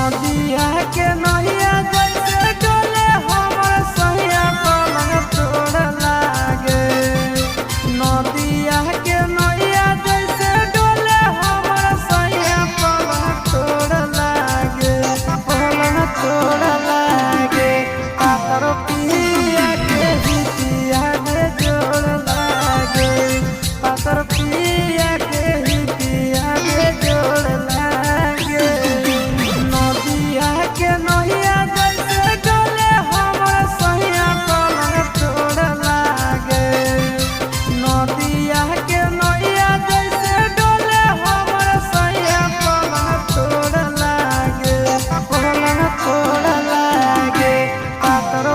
नदिया के नहिया जैसे डोले हमर सैया पलंग तोड़ लागे। नदिया के नहिया जैसे डोले हमर सैया पलंग तोड़ लागे, पलंग तोड़ लागे। पातर पिया के हितिया में जोड़ लागे, पातर पिया के हितिया में जोड़ लागे। नदिया के नहिया जैसे डोले हमर सैया पलंग तोड़ लागे। नदिया के नहिया जैसे डोले हमर सैया पलंग तोड़ लागे, पलंग तोड़ लागे। पातर